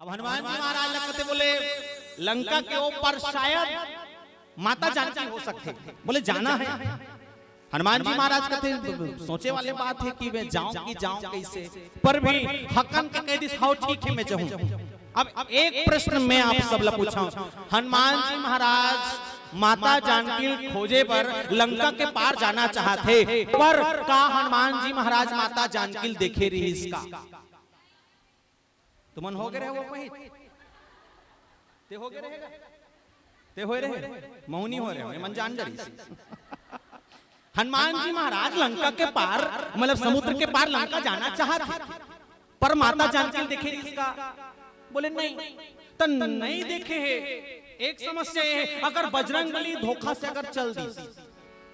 अब हनुमान जी महाराज लगते बोले लंका के ऊपर शायद माता जानकी हो सकते, बोले जाना है। हनुमान जी महाराज कहते सोचे वाले बात है कि मैं जाऊं कैसे, पर भी हकन के कह दी हाउ ठीक है मैं जाऊं। अब एक प्रश्न मैं आप सब ला पूछा, हनुमान जी महाराज माता जानकी खोजे पर लंका के पार जाना चाहते, पर का हनुमान जी महाराज माता जानकी देखे रही इसका तुमन हो गए वो वही ते हो गए रहेगा ते हो रहे मौनी हो रहे मन जान जरी। हनुमान जी महाराज लंका के पार मतलब समुद्र के पार लंका जाना चाहते, पर माता जानकी देखे इसका, बोले नहीं तो नहीं देखे है। एक समस्या है, अगर बजरंगबली धोखा से अगर चल दी,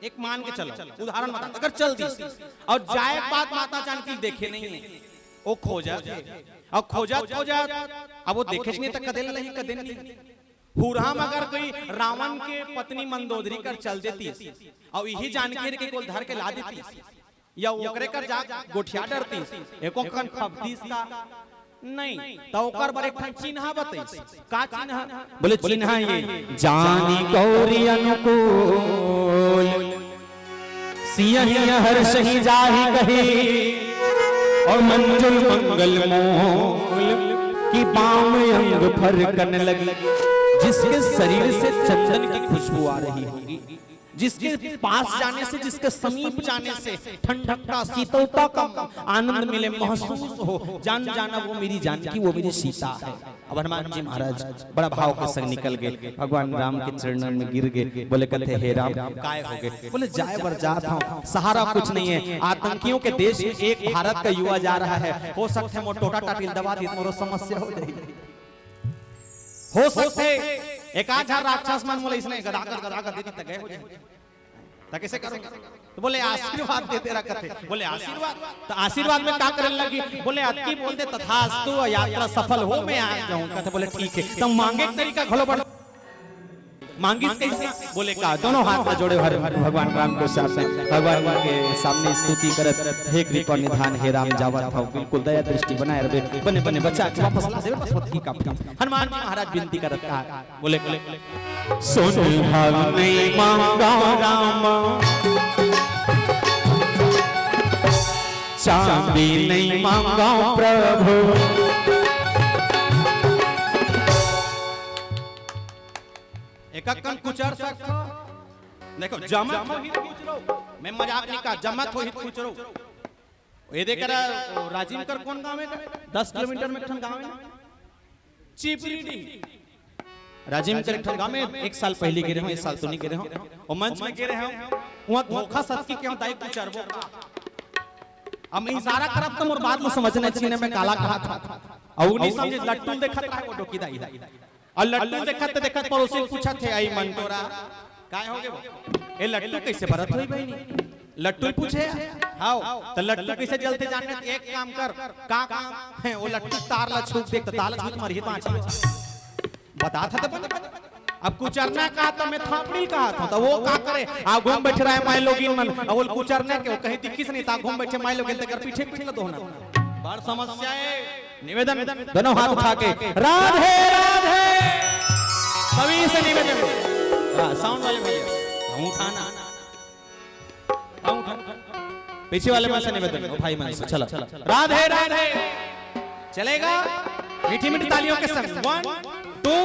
एक मान के चलो उदाहरण बता, अगर चल दी और जाए बात माता जानकी देखे नहीं है, वो खोजा और खोजा अब वो देखे नहीं तक कदे नहीं कदे नहीं। हुराम अगर कोई रावण के पत्नी मंदोदरी कर चल देती और यही जानकारी के कोल धर के ला देती या ओकरे कर जा गोठिया डरती एको कन खबतीस का नहीं तो ओकर पर एक ठन चिन्ह बताई का चिन्ह, बोले चिन्ह ये जानी गौरी अनुकूल सियहि हर्ष ही जाहि कही और मंजुल मंगल मोल की बाम अंग फरकन लगी। जिसके शरीर से चंदन की खुशबू आ रही होगी, जिसके पास जाने से जिसके समीप जाने से ठंडकता शीतलता का आनंद मिले महसूस हो, जाना वो मेरी जानकी वो मेरी सीता है। अब हनुमान जी महाराज बड़ा भाव के संग निकल गए, भगवान राम के चरणों में गिर गए, बोले कहते हे राम काय हो गए, बोले जाए बर जात हूं, सहारा कुछ नहीं है, आतंकियों के देश में एक भारत का युवा जा रहा है, हो सकते है मोर टोटा टाटिल दबा दी मोरो समस्या हो जाएगी, हो सकते एक आध राक्षस मन बोले इसने गदागर देती तक गए हो जाए तो कैसे करूंगा, तो बोले आशीर्वाद दे तेरा कथे, बोले आशीर्वाद तो आशीर्वाद में क्या करने लगी, बोले अति बोलते तथास्तु यात्रा सफल हो मैं आ जाऊं, कहते बोले ठीक है। तो मांगे तरीका घोलो बड़ मांगी कैसे, बोले का दोनों हाथ में जोड़े भगवान राम को सामने भगवान के सामने स्तुति करत हे कृपा निधान हे राम जावत हो, बिल्कुल दया दृष्टि बनाए रहे बने बने बच्चा के वापस ला दे बस की का। हनुमान जी महाराज विनती करत कहा, बोले सुन भाव नहीं मांगा राम चांदी नहीं मांगा प्रभु, एककन कुचर सकता देखो जमत हो हित पूछ रो, मैं मजाक नहीं कहा, जमत हो हित पूछ रो। ये देख रहा राजीव कर कौन गांव है, 10 किलोमीटर में ठन गांव है चिपरीडी, राजीव कर ठन गांव में 1 साल पहले गिरे हूं, 1 साल तो नहीं गिरे हूं, और मंच में गिरे हूं वहां धोखा सत्य क्यों दाई कुचरबो। अब मैं इशारा करब तो मोर बात में समझना चाहिए, मैं काला कहा था और नहीं समझे लट्टू देखत रहा वो डोकी दाई और लट्टू देखत पड़ोसी पूछा थे आई मंटोरा काय हो गए, ए लट्टू कैसे भरत होई बहनी, लट्टू पूछे हां तो लट्टू कैसे जलते जानने, एक काम कर का काम है वो लट्टू तार ला छूट देख तो तार छूट मर ही पांच बता था तो अब कुचरना कहा तो मैं थापड़ी कहा था, तो वो का करे आ घूम बैठ रहा है माय लोगिन मन, और वो कुचरने के कहीं दिखी से नहीं ता घूम बैठे माय लोगिन तक पीछे पीछे तो होना बड़ समस्या है। निवेदन दोनों हाथ उठा के राधे राधे सभी से निवेदन, साउंड वाले भैया उठाना पीछे वाले में से निवेदन भाई मन से चलो राधे राधे चलेगा, मीठी मीठी तालियों के संग 1 2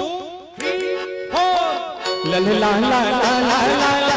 3 4 ला ला ला ला ला ला ला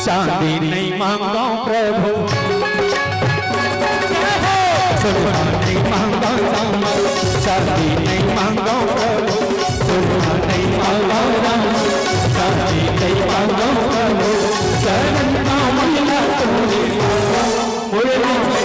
चांदी नहीं मांगा प्रभु, सोना नहीं मांगा राम, चांदी नहीं मांगा प्रभु, सोना नहीं मांगा राम, चांदी नहीं मांगा प्रभु, चरण नाम मिला तोरे मांगा,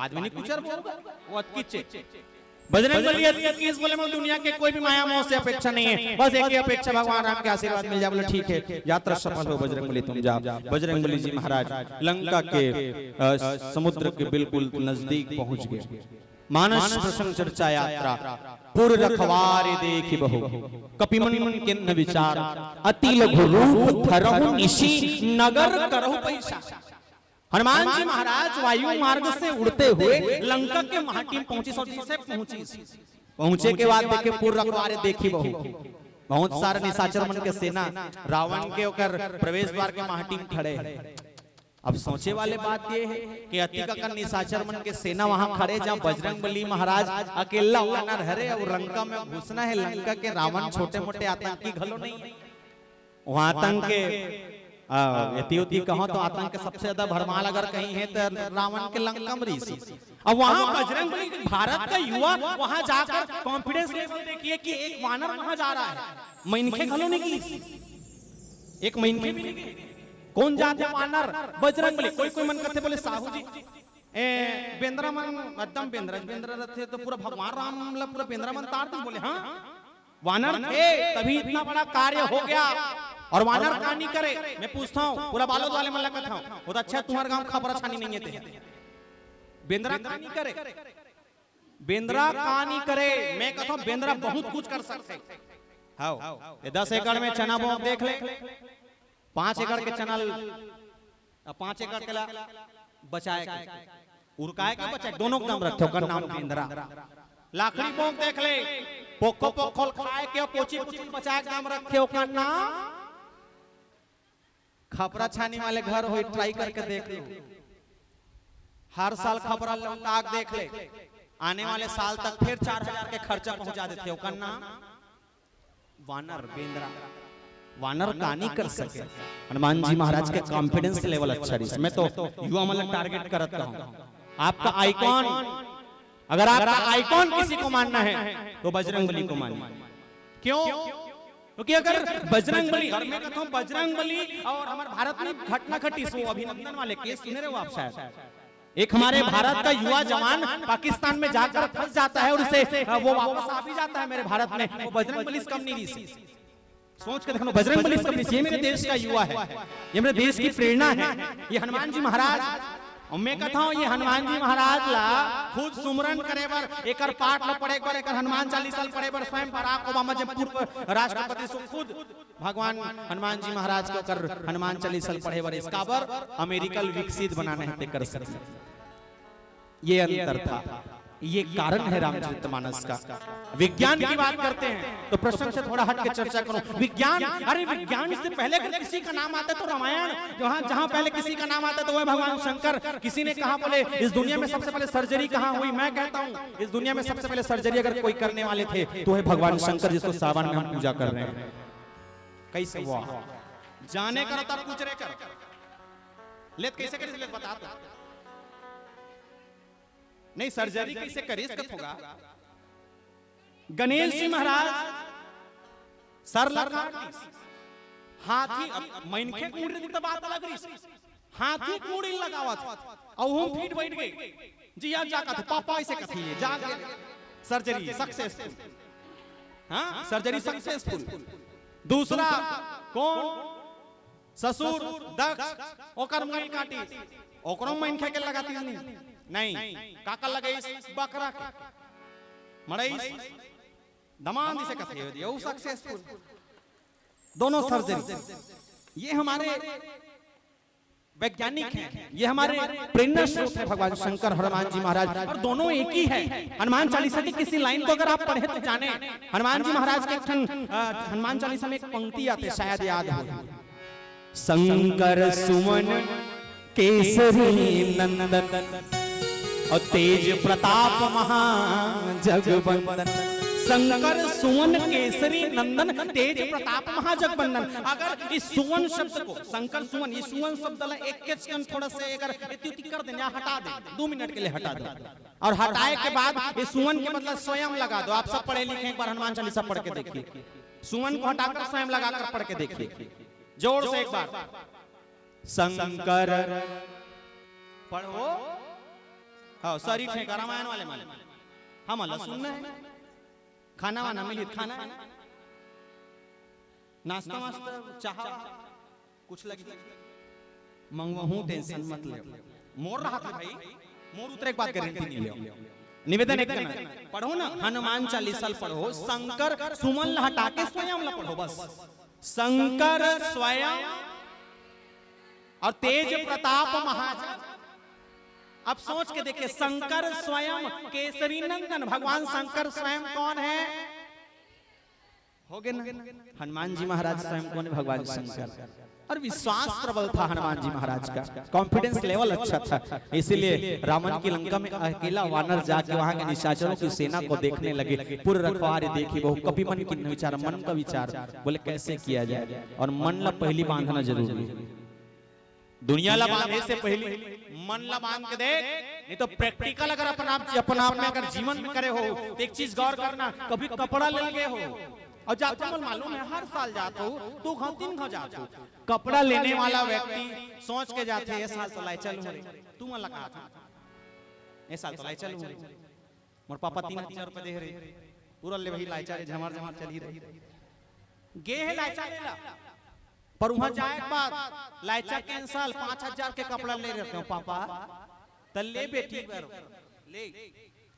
बाद में नहीं कुछ वो अतकिच बजरंगबली की इस बोले में दुनिया के कोई भी माया मोह से अपेक्षा नहीं है, बस एक ही अपेक्षा भगवान राम के आशीर्वाद मिल जाए। बोले ठीक है, यात्रा सफल हो बजरंगबली, तुम जाओ। बजरंगबली जी महाराज लंका के समुद्र के बिल्कुल नजदीक पहुंच गए। मानस प्रसंग चर्चा यात्रा पुर रखवारे देखि बहु कपिमन किन्न विचार अति लघु रूप धरहु निशि नगर करहु पैसा। हनुमान जी महाराज वायु मार्ग से उड़ते हुए लंका के महाटीम पहुंची, से पहुंचे के बाद देखे पुर रखवारे देखी बहु, बहुत सारे निशाचर मन के सेना रावण के ओकर प्रवेश द्वार के महाटीम खड़े हैं। अब सोचे वाले बात ये है कि अतिका का निशाचर मन के सेना वहां खड़े, जहां बजरंगबली महाराज अकेला वानर हरे और लंका में घुसना है। लंका के रावण छोटे मोटे आतंकी घलो नहीं है, वहां आतंक के यति कहो तो आतंक के सबसे ज्यादा भरमाल अगर कहीं है तो रावण के लंका में ऋषि। अब वहां बजरंगबली भारत का युवा वहां जाकर कॉन्फिडेंस लेवल देखिए कि एक वानर वहां जा रहा है, मैनखे घलो नहीं की, एक मैनखे भी नहीं। कौन जाते वानर? बजरंगबली। कोई मन करते बोले साहू जी बेंद्रा मन एकदम बेंद्रा रहते तो पूरा भगवान राम मतलब पूरा बेंद्रा मन तार दे। बोले हाँ वानर थे तभी इतना बड़ा कार्य हो गया, और वानर कहानी करे। मैं पूछता हूँ पूरा बालोद वाले मन लगता हूँ, वो तो अच्छा तुम्हारे गांव खबर छानी नहीं है, बेंद्रा कहानी करे, बेंद्रा कहानी करे। मैं कहता हूँ बेंद्रा बहुत कुछ कर सकते। हाँ 10 एकड़ में चना बोक देख ले, 5 एकड़ के चना 5 एकड़ के बचाए उड़काए के बचाए, दोनों का नाम रखे, ओकर नाम बेंद्रा। लाकड़ी बोक देख ले, पोको पोखल खाए के पोची पोची बचाए के नाम रखे, ओकर नाम खपरा छानी वाले घर हो, ट्राई करके देख लो। हर साल खपरा लौटा देख ले, आने वाले साल तक फिर 4000 के खर्चा पहुंचा देते। ओकर नाम वानर बेंद्रा। वानर कहानी कर सके। हनुमान जी महाराज के कॉन्फिडेंस लेवल अच्छा रही। मैं तो युवा मतलब टारगेट करता हूं। आपका आइकॉन, अगर आपका आइकॉन किसी को मानना है तो बजरंगबली को मानिए। क्यों? क्योंकि अगर बजरंगबली, और मैं कहता हूं बजरंगबली और हमारे भारत में घटना घटी, सो अभिनंदन वाले केस सुने रहे हो आप शायद। एक हमारे भारत का युवा जवान पाकिस्तान में जाकर फंस जाता है और उसे वो वापस आ भी जाता है मेरे भारत में, वो बजरंगबली से कम नहीं रही। सोच के देखो, बजरंगबली से कम नहीं। ये मेरे देश का युवा है, ये मेरे देश की प्रेरणा है, ये हनुमान जी महाराज। और मैं कहता हूँ ये हनुमान जी महाराज ला खुद सुमरन करे बर, एकर पाठ ला पढ़े बर, एकर हनुमान चालीसा पढ़े बर स्वयं बराक ओबामा जब पूर्व राष्ट्रपति सो खुद भगवान हनुमान जी महाराज को कर हनुमान चालीसा पढ़े बर, इसका बर अमेरिकल विकसित बनाने है कर सकते। ये अंतर था, ये कारण है रामचरितमानस का। विज्ञान की बात करते हैं तो प्रश्न से थोड़ा हट के चर्चा करूं। विज्ञान, अरे विज्ञान से पहले अगर किसी का नाम आता तो रामायण, जहां पहले किसी का नाम आता तो वह भगवान शंकर। किसी ने कहा बोले इस दुनिया में सबसे पहले सर्जरी कहां हुई? मैं कहता हूं इस दुनिया में सबसे पहले सर्जरी अगर कोई करने वाले थे तो है भगवान शंकर, जिसको सावन में हम पूजा कर रहे हैं। कैसे हुआ जाने कर तब पूछ रहे कर ले कैसे करी ले बता दो। नहीं सर्जरी कैसे करी इसका होगा। गणेश जी महाराज सर लगा हाथी, मैनखे कूड़ी की बात अलग रही, हाथी कूड़ी लगावत और हम फीट बैठ गए जी यार जाका थे पापा ऐसे कथी है जा सर्जरी सक्सेसफुल। हां सर्जरी सक्सेसफुल। दूसरा कौन? ससुर दक्ष, ओकर मैन काटी, ओकरो मैनखे के लगाती नहीं काका लगे बकरा के मरई दमाद से कथे हो दिया, वो सक्सेसफुल। दोनों सर्जरी। ये हमारे वैज्ञानिक हैं, ये हमारे प्रेरणा स्रोत है भगवान शंकर हनुमान जी महाराज, और दोनों एक ही है। हनुमान चालीसा की किसी लाइन को अगर आप पढ़े तो जाने, हनुमान जी महाराज के हनुमान चालीसा में एक पंक्ति आते शायद याद हो, शंकर सुमन केसरी नंदन और तेज प्रताप महा जगवंदन। शंकर सुवन केसरी नंदन तेज प्रताप महाजगवंदन। अगर इस सुवन शब्द को शंकर सुवन, ये सुवन शब्द ला एक के सेकंड थोड़ा से अगर इति कर दें या हटा दें, 2 मिनट के लिए हटा दो, और हटाए के बाद इस सुवन के मतलब स्वयं लगा दो। आप सब पढ़े लिखे एक बार हनुमान चालीसा पढ़ के देखिए, सुवन को हटाकर स्वयं लगाकर पढ़ के देखिए जोर से एक बार। शंकर पढ़ो हाँ सारी ठेका रामायण वाले माले हम अल्लाह सुनना है खाना वाना मिलित खाना है नाश्ता वास्ता चाह कुछ लगी मंगवाहू टेंशन मत ले मोर रहा था भाई मोर उतरे एक बात गारंटी नहीं ले निवेदन एक करना पढ़ो ना हनुमान चालीसा पढ़ो शंकर सुमन हटा के स्वयं ला पढ़ो बस शंकर स्वयं और तेज प्रताप महाजन अब सोच के देखिए शंकर स्वयं केसरी नंदन भगवान शंकर स्वयं कौन है हो गए ना हनुमान जी महाराज स्वयं कौन है भगवान शंकर और विश्वास प्रबल था हनुमान जी महाराज का कॉन्फिडेंस लेवल अच्छा था इसीलिए रावण की लंका में अकेला वानर जाके वहां के निशाचरों की सेना को देखने लगे पूर्व रखवारे देखी बहु कभी मन की विचार मन का विचार बोले कैसे किया जाए और मन ला पहली बांधना जरूरी है दुनिया ला बांधे से पहले मन ला बांध के देख नहीं तो प्रैक्टिकल अगर अपना आप में अगर जीवन में करे हो तो एक चीज गौर करना कभी कपड़ा ले गए हो और जाते हो मालूम है हर साल जाते हो तू घाव 3 घाव जाते हो कपड़ा लेने वाला व्यक्ति सोच के जाते है ये साल तो लाई चलूं तू मन लगा था ये साल तो लाई चलूं मोर पापा 3,000 रुपए दे रहे पूरा ले वही लाई चले झमर झमर चली रही गे है लाई चले पर वहां जाए बाद लाइचा कैंसल 5,000 के कपड़ा ले रहते हो पापा तल ले बेटी ले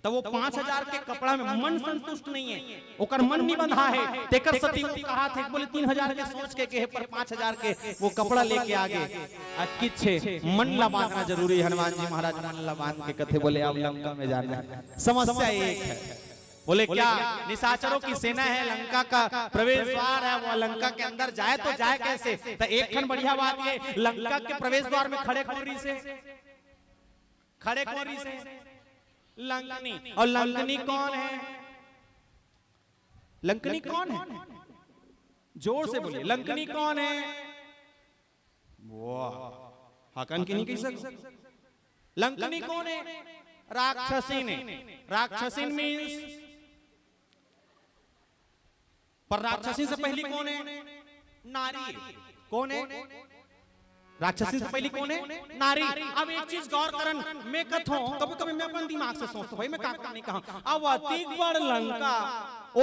तो वो 5,000 के कपड़ा में मन संतुष्ट नहीं है ओकर मन नहीं बंधा है तेकर सती को कहा थे बोले 3,000 के सोच के पर 5,000 के वो कपड़ा लेके आगे किच्छे मन ला बांधना जरूरी है हनुमान जी महाराज मन ला बांध के कथे बोले अब लंका में जाना समस्या एक है बोले क्या निशाचरों की सेना है लंका का प्रवेश द्वार है वो लंका के अंदर जाए तो जाए कैसे तो एक खन बढ़िया बात ये लंका के प्रवेश द्वार में खड़े खोरी से लंकनी और लंकनी कौन है लंकनी कौन है जोर से बोलिए लंकनी कौन है वाह हाकन की नहीं कह सकते लंकनी कौन है राक्षसी ने राक्षसीन मींस पर राक्षसी से पहली कौन है नारी कौन है राक्षसी से पहली कौन है नारी अब एक चीज गौर करन मैं कथो कभी कभी मैं अपन दिमाग से सोचता भाई मैं काका नहीं कहा अब अतिक बड़ लंका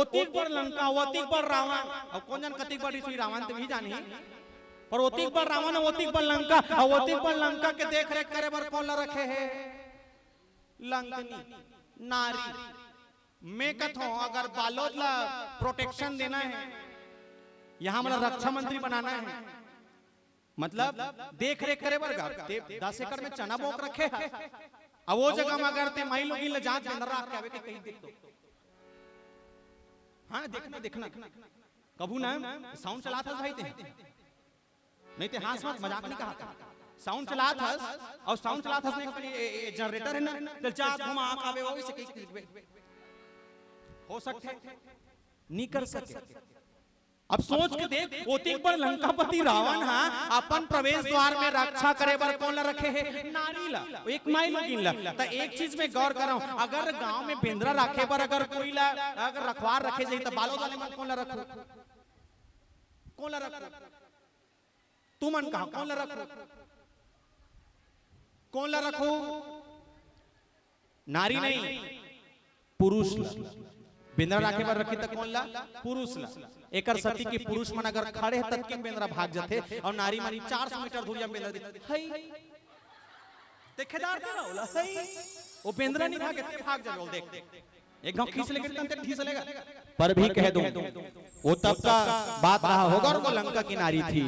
अतिक बड़ लंका अतिक बड़ रावण अब कौन जान कतिक बड़ी श्री रावण तो भी जानी पर अतिक बड़ रावण अतिक बड़ लंका और अतिक बड़ लंका के देख रेख करे बर कौन ला रखे है लंकनी नारी मैं कथो अगर बालोद ला प्रोटेक्शन देना है यहाँ मतलब रक्षा मंत्री बनाना है मतलब देख रेख करे बरगा 10 एकड़ में चना बोक रखे है अब वो जगह में अगर ते माई लोग ले जांच में अंदर रख के आवे के कहीं देख दो हां देखना देखना कबू ना साउंड चला था भाई ते नहीं ते हां मत मजाक नहीं कहा साउंड चला था और साउंड चला था उसने जनरेटर है ना चल जा घुमा आवे वो से हो सकते नहीं कर सके अब सोच के देख ओतिक पर लंकापति रावण हा अपन प्रवेश द्वार में रक्षा करे बर कौन ला रखे है नारी ला एक माई लोगिन ला त एक चीज में गौर करो अगर गांव में बेंद्रा रखे पर अगर कोई ला अगर रखवार रखे जाई त बालो वाले मन कौन ला रखो तू मन कहा कौन ला रखो नारी नहीं पुरुष बेंद्रा राखे पर रखी तक कौन ला पुरुष ला एकर सती की पुरुष मन अगर खड़े तक के बेंद्रा भाग जाते और नारी मारी 400 मीटर दूरिया बेंद्रा हई देखेदार का होला हई वो बेंद्रा नहीं भागे ते भाग जाओ देख एक गांव खींच लेके तंते खींच लेगा पर भी कह दूं वो तब का बात रहा होगा और वो लंका की नारी थी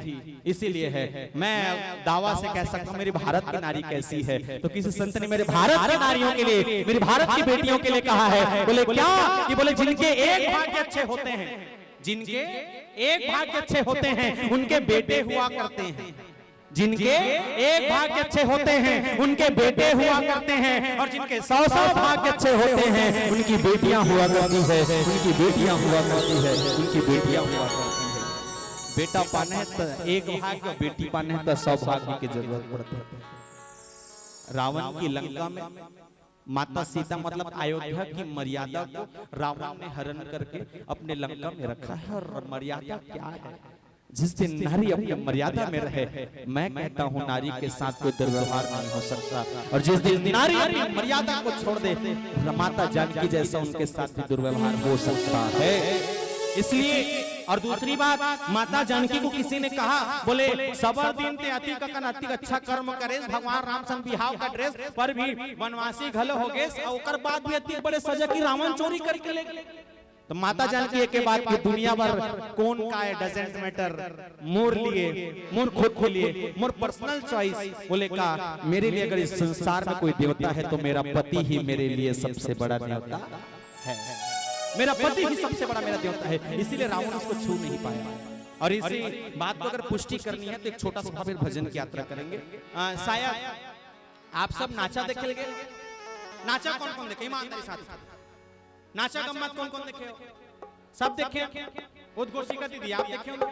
इसीलिए है मैं दावा से कह सकता हूं मेरी भारत की नारी कैसी है तो किसी संत ने मेरे भारत की नारियों के लिए मेरी भारत की बेटियों के लिए कहा है बोले क्या कि बोले जिनके एक भाग्य अच्छे होते हैं जिनके एक भाग्य अच्छे होते हैं उनके बेटे हुआ करते हैं जिनके एक भाग्य अच्छे होते हैं उनके बेटे हुआ करते हैं और जिनके 100 भाग्य अच्छे होते हैं उनकी बेटियां हुआ करती है उनकी बेटियां हुआ करती है उनकी बेटियां हुआ करती है बेटा पाने तो एक भाग्य बेटी पाने तो 100 भाग्य की जरूरत पड़ती है रावण की लंका में माता सीता मतलब अयोध्या की मर्यादा को रावण ने हरण करके अपने लंका में रखा है और मर्यादा क्या है जिस दिन नारी अपनी मर्यादा में रहे, मैं कहता हूँ नारी के साथ कोई दुर्व्यवहार नहीं हो सकता। और जिस दिन नारी अपनी मर्यादा को छोड़ दे, माता जानकी जैसा उनके साथ भी दुर्व्यवहार हो सकता है। इसलिए और दूसरी बात, माता जानकी को किसी ने कहा, बोले सबर दिन ते अति ककन अति अच्छा कर्म करे, भगवान राम सन बिहाव का ड्रेस पर भी वनवासी घल हो गए, और बाद भी अति बड़े सजा की रावण चोरी करके ले गए। तो माता जानकी के बाद की दुनिया भर कौन का है डजेंट मैटर, मोर लिए, मोर खुद के लिए, मोर पर्सनल चॉइस। बोले का मेरे लिए अगर इस संसार में कोई देवता है तो मेरा पति ही मेरे लिए सबसे बड़ा देवता है, मेरा पति ही सबसे बड़ा मेरा देवता है। इसीलिए रावण उसको छू नहीं पाया। और इसी बात को अगर पुष्टि करनी है तो एक छोटा सा फिर भजन की यात्रा करेंगे। शायद आप सब नाचा देखे गए, नाचा कौन कौन देखे ईमानदारी साथ, नाचा गम्मत कौन कौन देखे हो? सब देखे? उद्घोषी का दीदी आप देखे हो?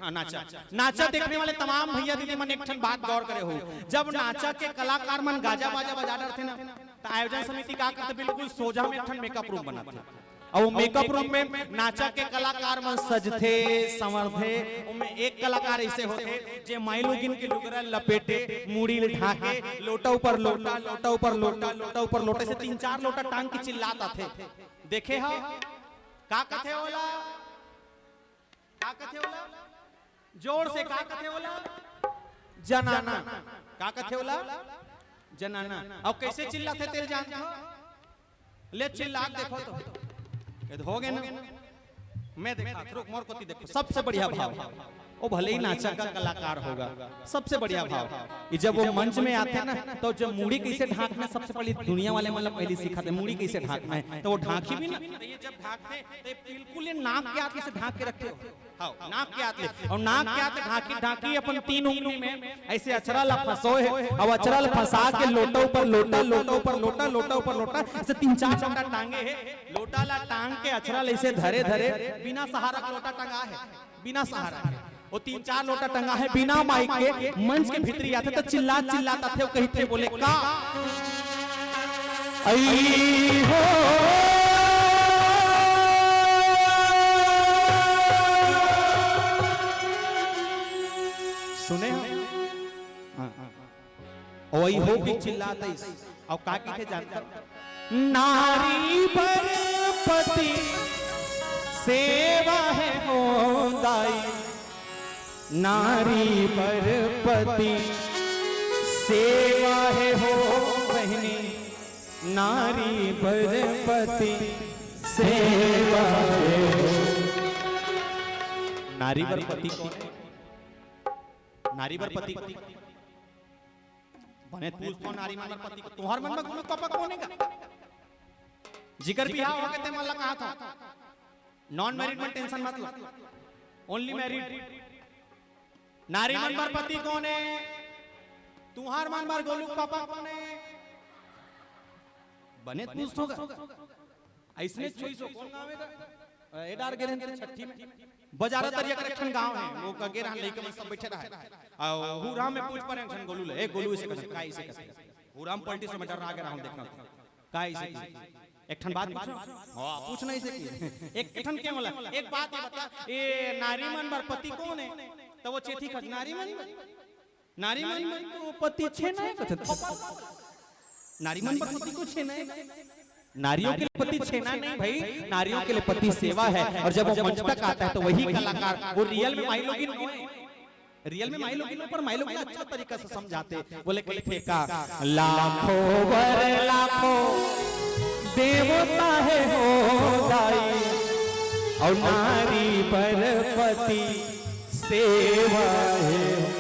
हाँ, नाचा नाचा देखने वाले तमाम भैया दीदी मन एक ठन बात गौर करे हो, जब नाचा के कलाकार मन गाजा बाजा बजा रहे थे ना, तो आयोजन समिति का करते बिल्कुल सोजा में एक ठन मेकअप रूम बनाते, और वो मेकअप रूम में नाचा के कलाकार मन सजथे संवरथे। उनमें एक कलाकार ऐसे होते जे माइलोगिन के लुगरा लपेटे, मुड़ी ढाके, लोटा ऊपर लोटा, लोटा ऊपर लोटा, लोटा ऊपर लोटे से 3-4 लोटा टांग के चिल्लाता थे। देखे हो का कथे होला, का कथे होला, जोर से का कथे होला, जनाना, का कथे होला, जनाना। अब कैसे चिल्लाते तेरे जानते हो? ले चिल्ला देखो तो हो गए ना, मैं देखा मोर को देखो, सबसे बढ़िया भाव, वो भले ही नाचा का कलाकार होगा, सबसे बढ़िया भाव। जब वो मंच में आते ना, तो जब मुड़ी कैसे ढांकना, सबसे पहले दुनिया वाले मतलब पहले सिखाते मुड़ी कैसे ढांकना है, तो वो ढांकी भी ना, ये जब ढांकते तो बिल्कुल ये नाक के हाथ से ढांक के रखते हो, हाँ नाक के हाथ, और नाक के हाथ ढांकी ढांकी अपन 3 उंगली में ऐसे अचरा ला फंसोए, और अचरा ला फंसा के लोटा ऊपर लोटा, लोटा ऊपर लोटा, लोटा ऊपर लोटा, ऐसे 3-4 लोटा टांगे है, लोटा ला टांग के अचरा ऐसे धरे धरे, बिना सहारा लोटा टंगा है, बिना सहारा, वो 3-4 लोटा टंगा है, बिना माइक के मंच के भीतरी आते तो चिल्लाता थे, वो कहते बोले का आई हो सुने वही हो भी चिल्लाते, और का थे जानता, नारी पर पति सेवा है होदाई, नारी पर पति सेवा है हो बहनी, नारी पर पति सेवा है हो। नारी पर पति, नारी पर पति बने तू तो नारी मन पति को तुहार मन में गुण पापा कोनेगा, जिगर बिहाव हो गए ते मन ला कहा था, नॉन मैरिड में टेंशन मत लो, ओनली मैरिड। नारी मन पर पति कौन है, तुहार मन पर गोलू पापा कौन है, बने पूछ होगा ऐसने चॉइस हो कौन गावेगा, ए डार गेरन के छठी में बाजार तरिया के रखन गांव है, वो का गेरन लेके मन सब बैठे रहे, और हुराम में पूछ पर छन गोलू ले, ए गोलू ऐसे कर का ऐसे कर, हुराम पॉलिटिक्स में डर आ गया हम देखना का ऐसे एक ठन बात पूछो, हां पूछना ऐसे की एक ठन क्या बोला, एक बात ये बता, ए नारी मन पर पति कौन है, तो वो चेथी खत नारी मन, नारी मन तो पति छे नहीं कथत, नारी मन पर पति को छे नहीं, नारियों के लिए पति छेना नहीं भाई, नारियों के लिए पति सेवा है। और जब वो मंच तक आता है तो वही कलाकार वो रियल में माइलोगिन, रियल में माइलोगिन पर माइलोगिन अच्छा तरीका से समझाते, बोले कहते का लाखों वर लाखों देवता है हो दाई, और नारी पर पति सेवा है,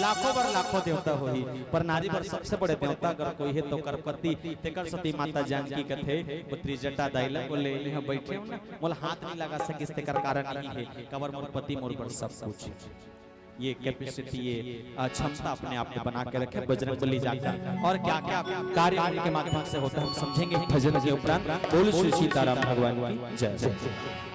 लाखों पर लाखों देवता होही, पर नारी पर सबसे बड़े देवता अगर कोई है तो करपति, तेकर सती माता जानकी कथे, वो त्रिजटा दाइला बोले यहाँ बैठे हो ना, मोल हाथ नहीं लगा सकिस तेकर कारण नहीं है, कवर मोर पति मोर पर सब कुछ, ये कैपेसिटी, ये क्षमता अपने आप में बना के रखे बजरंगबली जाकर, और क्या क्या कार्य उनके माध्यम से होता है हम समझेंगे भजन के उपरांत। बोल श्री सीताराम भगवान की जय।